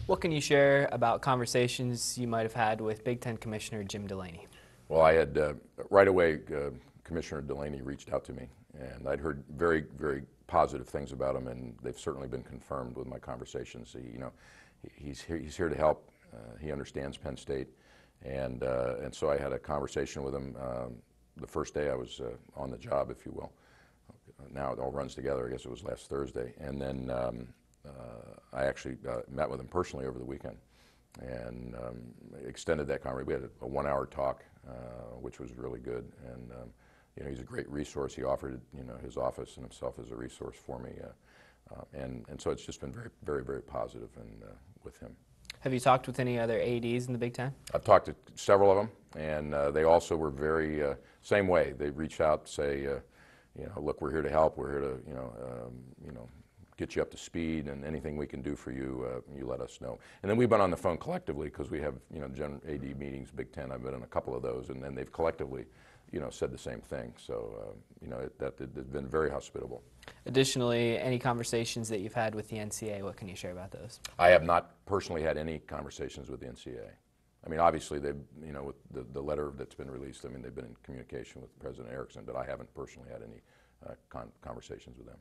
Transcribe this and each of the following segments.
What can you share about conversations you might have had with Big Ten Commissioner Jim Delaney? Well, I had right away, Commissioner Delaney reached out to me, and I'd heard very, very positive things about him, and they've certainly been confirmed with my conversations. He's here to help. He understands Penn State, and so I had a conversation with him the first day I was on the job, if you will. Now it all runs together. I guess it was last Thursday, and then I actually met with him personally over the weekend and extended that conversation. We had a 1-hour talk, which was really good, and he's a great resource. He offered his office and himself as a resource for me, and so it's just been very, very, very positive with him. Have you talked with any other ADs in the Big Ten? I've talked to several of them, and they also were very same way. They reached out to say, look, we're here to help. We're here to get you up to speed, and anything we can do for you, you let us know. And then we've been on the phone collectively because we have general AD meetings, Big Ten. I've been in a couple of those, and then they've collectively said the same thing. So it's been very hospitable. Additionally, any conversations that you've had with the NCAA, what can you share about those? I have not personally had any conversations with the NCAA. I mean, obviously, they've, with the letter that's been released, I mean, they've been in communication with President Erickson, but I haven't personally had any conversations with them.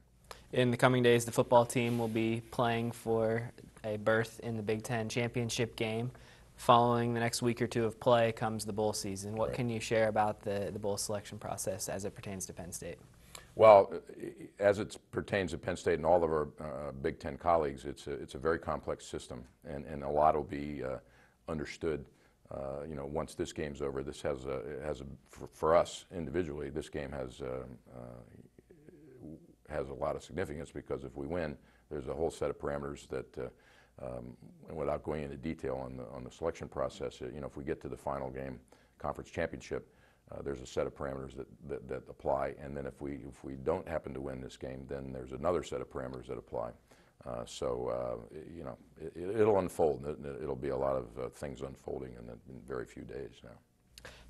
In the coming days, the football team will be playing for a berth in the Big Ten championship game. Following the next week or two of play comes the bowl season. What can you share about the bowl selection process as it pertains to Penn State? Well, as it pertains to Penn State and all of our Big Ten colleagues, it's a very complex system, and a lot will be understood. Once this game's over, this for us individually, this game has a lot of significance, because if we win, there's a whole set of parameters that, and without going into detail on the selection process, if we get to the final game, conference championship, there's a set of parameters that apply, and then if we don't happen to win this game, then there's another set of parameters that apply. It'll unfold. It'll be a lot of things unfolding in very few days now.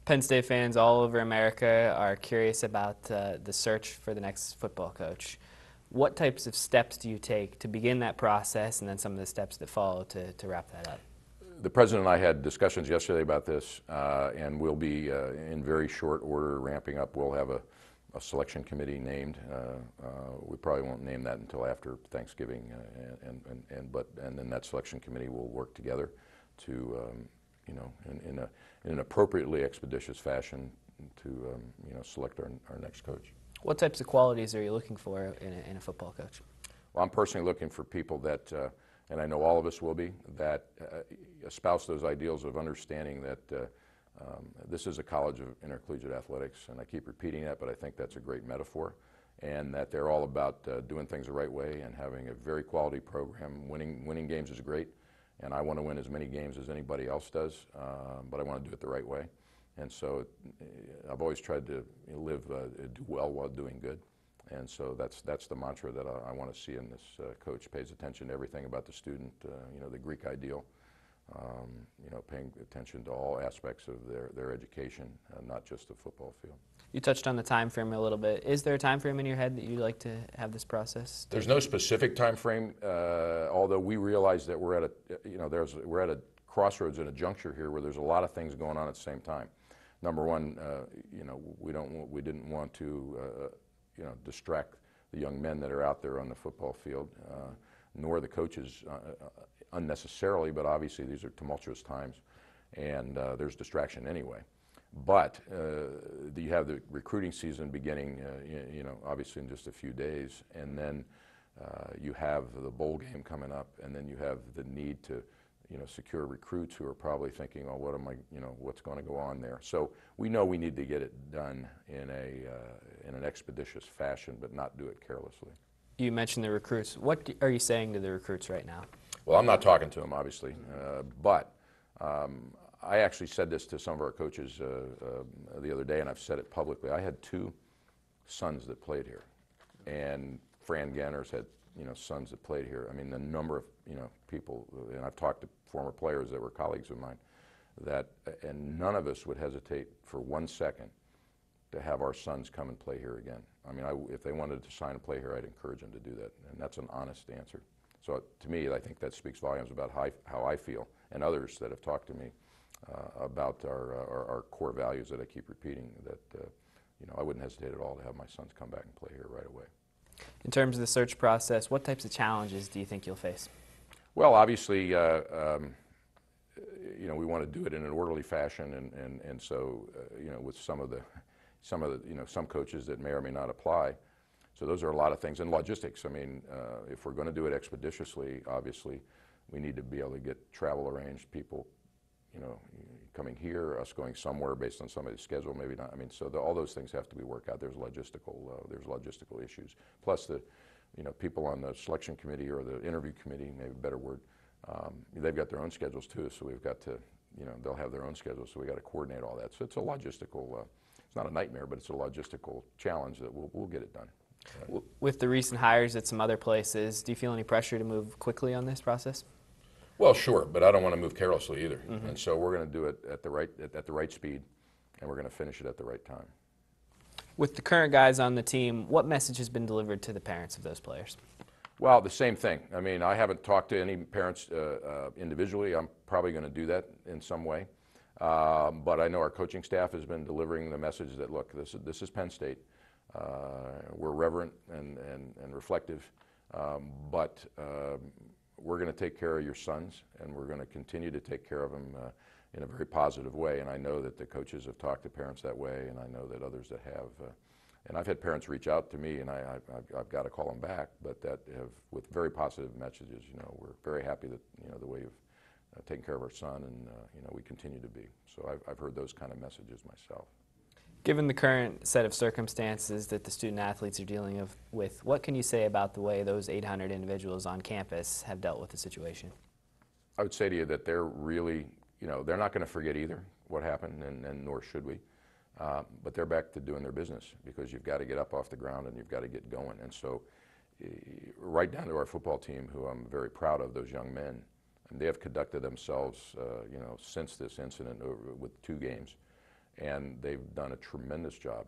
Penn State fans all over America are curious about the search for the next football coach. What types of steps do you take to begin that process, and then some of the steps that follow to wrap that up? The President and I had discussions yesterday about this, and we'll be in very short order ramping up. We'll have a selection committee named. We probably won't name that until after Thanksgiving, and then that selection committee will work together to, in an appropriately expeditious fashion to, select our next coach. What types of qualities are you looking for in a football coach? Well, I'm personally looking for people that, and I know all of us will be, that espouse those ideals of understanding that this is a college of intercollegiate athletics, and I keep repeating that, but I think that's a great metaphor, and that they're all about doing things the right way and having a very quality program. Winning games is great, and I want to win as many games as anybody else does, but I want to do it the right way. And so I've always tried to do well while doing good. And so that's the mantra that I want to see in this coach. Pays attention to everything about the student, the Greek ideal, paying attention to all aspects of their education, not just the football field. You touched on the time frame a little bit. Is there a time frame in your head that you'd like to have this process? There's no specific time frame, although we realize that we're at a crossroads and a juncture here where there's a lot of things going on at the same time. Number one, we didn't want to distract the young men that are out there on the football field, nor the coaches unnecessarily, but obviously these are tumultuous times, and there's distraction anyway. But you have the recruiting season beginning, obviously in just a few days, and then you have the bowl game coming up, and then you have the need to secure recruits who are probably thinking, oh, what's going to go on there? So we know we need to get it done in an expeditious fashion, but not do it carelessly. You mentioned the recruits. What are you saying to the recruits right now? Well, I'm not talking to them, obviously, but I actually said this to some of our coaches the other day, and I've said it publicly. I had 2 sons that played here, and Fran Ganner's had sons that played here. I mean, the number of people, and I've talked to former players that were colleagues of mine, and none of us would hesitate for 1 second to have our sons come and play here again. I mean, if they wanted to sign and play here, I'd encourage them to do that, and that's an honest answer. So to me, I think that speaks volumes about how I feel, and others that have talked to me about our core values that I keep repeating, that I wouldn't hesitate at all to have my sons come back and play here right away. In terms of the search process, what types of challenges do you think you'll face? Well, obviously, we want to do it in an orderly fashion, and so with some coaches that may or may not apply. So those are a lot of things. And logistics, I mean, if we're going to do it expeditiously, obviously, we need to be able to get travel arranged, people, coming here, us going somewhere based on somebody's schedule, maybe not. I mean, so all those things have to be worked out. There's logistical issues. Plus the, people on the selection committee or the interview committee, maybe a better word, they've got their own schedules too, so we've got to, they'll have their own schedules, so we got to coordinate all that. So it's a logistical, it's not a nightmare, but it's a logistical challenge that we'll get it done. With the recent hires at some other places, do you feel any pressure to move quickly on this process? Well, sure, but I don't want to move carelessly either. Mm-hmm. And so we're going to do it at the right speed, and we're going to finish it at the right time. With the current guys on the team, what message has been delivered to the parents of those players? Well, the same thing. I mean, I haven't talked to any parents individually. I'm probably going to do that in some way. But I know our coaching staff has been delivering the message that, look, this is Penn State. We're reverent and reflective, but we're going to take care of your sons, and we're going to continue to take care of them in a very positive way. And I know that the coaches have talked to parents that way, and I know that others that have. And I've had parents reach out to me, and I've got to call them back, but that have, with very positive messages, we're very happy that, the way you've taken care of our son, and, we continue to be. So I've heard those kind of messages myself. Given the current set of circumstances that the student athletes are dealing with, what can you say about the way those 800 individuals on campus have dealt with the situation? I would say to you that they're really, they're not going to forget either what happened, and nor should we. But they're back to doing their business, because you've got to get up off the ground and you've got to get going. And so right down to our football team, who I'm very proud of, those young men, and they have conducted themselves, since this incident with 2 games. And they've done a tremendous job.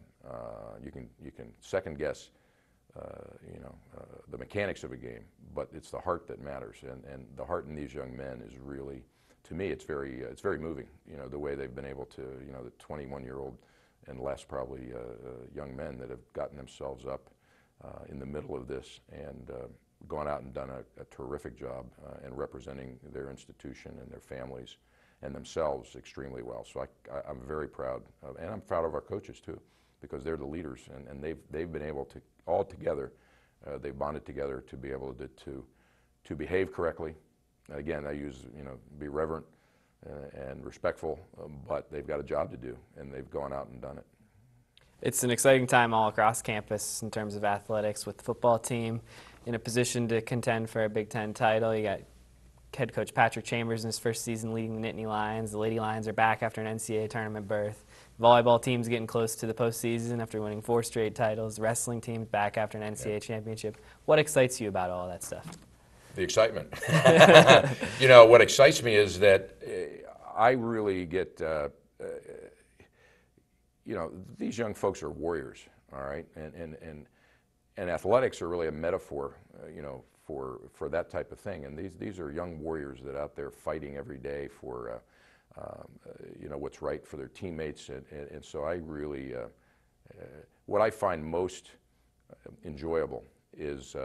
You can second guess, the mechanics of a game, but it's the heart that matters. And the heart in these young men is really, to me, it's very moving. The way they've been able to, the 21-year-old and less probably young men that have gotten themselves up in the middle of this and gone out and done a terrific job in representing their institution and their families and themselves extremely well. So I'm very proud and I'm proud of our coaches too, because they're the leaders, and they've been able to all together, they've bonded together to be able to behave correctly. Again, I use, be reverent and respectful, but they've got a job to do, and they've gone out and done it. It's an exciting time all across campus in terms of athletics, with the football team in a position to contend for a Big Ten title. You got head coach Patrick Chambers in his first season leading the Nittany Lions. The Lady Lions are back after an NCAA tournament berth. The volleyball team's getting close to the postseason after winning 4 straight titles. The wrestling team's back after an NCAA championship. What excites you about all that stuff? The excitement. What excites me is that I really get, these young folks are warriors, all right? And athletics are really a metaphor, for that type of thing. And these are young warriors that are out there fighting every day for, what's right for their teammates. And so I really, what I find most enjoyable is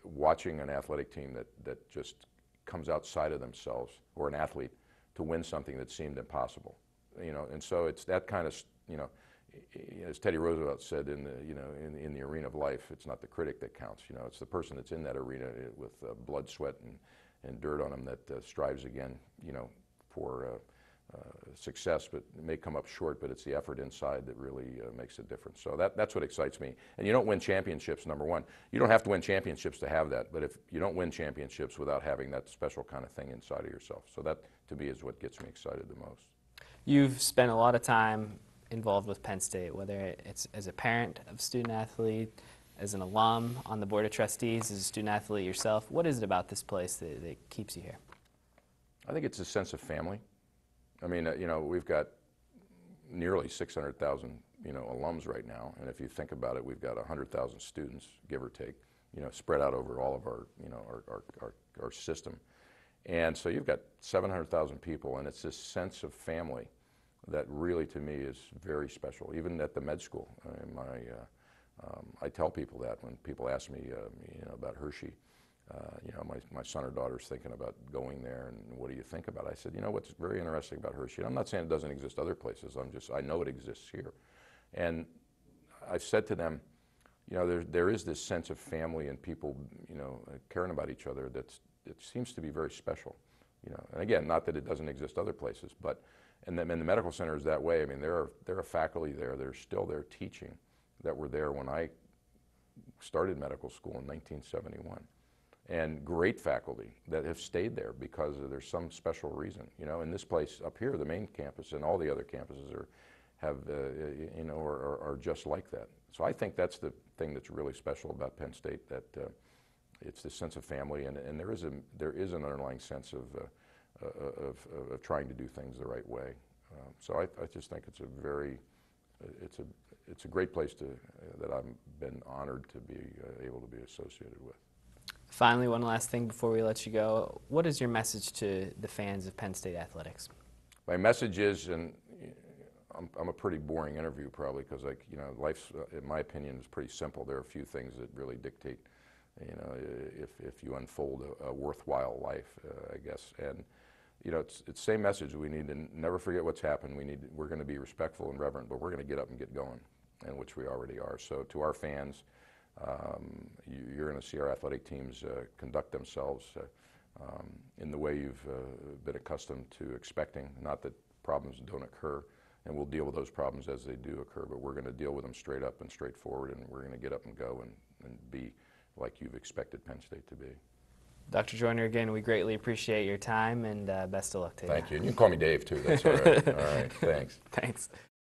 watching an athletic team that just comes outside of themselves, or an athlete, to win something that seemed impossible. And so it's that kind of, as Teddy Roosevelt said, in the arena of life, it's not the critic that counts. It's the person that's in that arena with blood, sweat, and dirt on them that strives again, for success, but it may come up short, but it's the effort inside that really makes a difference. So that's what excites me. And you don't win championships, number one. You don't have to win championships to have that, but if you don't win championships without having that special kind of thing inside of yourself. So that, to me, is what gets me excited the most. You've spent a lot of time involved with Penn State, whether it's as a parent of a student athlete, as an alum on the board of trustees, as a student athlete yourself. What is it about this place that keeps you here? I think it's a sense of family. I mean, we've got nearly 600,000, alums right now, and if you think about it, we've got 100,000 students, give or take, spread out over all of our, our system. And so you've got 700,000 people, and it's this sense of family that really, to me, is very special. Even at the med school, I tell people that when people ask me, about Hershey, my son or daughter's thinking about going there, and what do you think about it? I said, what's very interesting about Hershey, and I'm not saying it doesn't exist other places, I know it exists here. And I've said to them, there is this sense of family and people, caring about each other it seems to be very special. And again, not that it doesn't exist other places, but and then the medical center is that way. I mean, there are faculty there that are still there teaching that were there when I started medical school in 1971. And great faculty that have stayed there because there's some special reason. In this place up here, the main campus and all the other campuses are just like that. So I think that's the thing that's really special about Penn State, that it's this sense of family, and there is an underlying sense of trying to do things the right way. So I just think it's a great place that I've been honored to be able to be associated with. Finally, one last thing before we let you go. What is your message to the fans of Penn State athletics? My message is, and I'm a pretty boring interview probably, because life, in my opinion, is pretty simple. There are a few things that really dictate, if you unfold a worthwhile life, I guess. And it's the same message. We need to never forget what's happened. We're going to be respectful and reverent, but we're going to get up and get going, and which we already are. So to our fans, you're going to see our athletic teams conduct themselves in the way you've been accustomed to expecting. Not that problems don't occur, and we'll deal with those problems as they do occur, but we're going to deal with them straight up and straightforward, and we're going to get up and go and be like you've expected Penn State to be. Dr. Joyner, again, we greatly appreciate your time, and best of luck to you. Thank you. And you can call me Dave, too. That's all right. All right. Thanks. Thanks.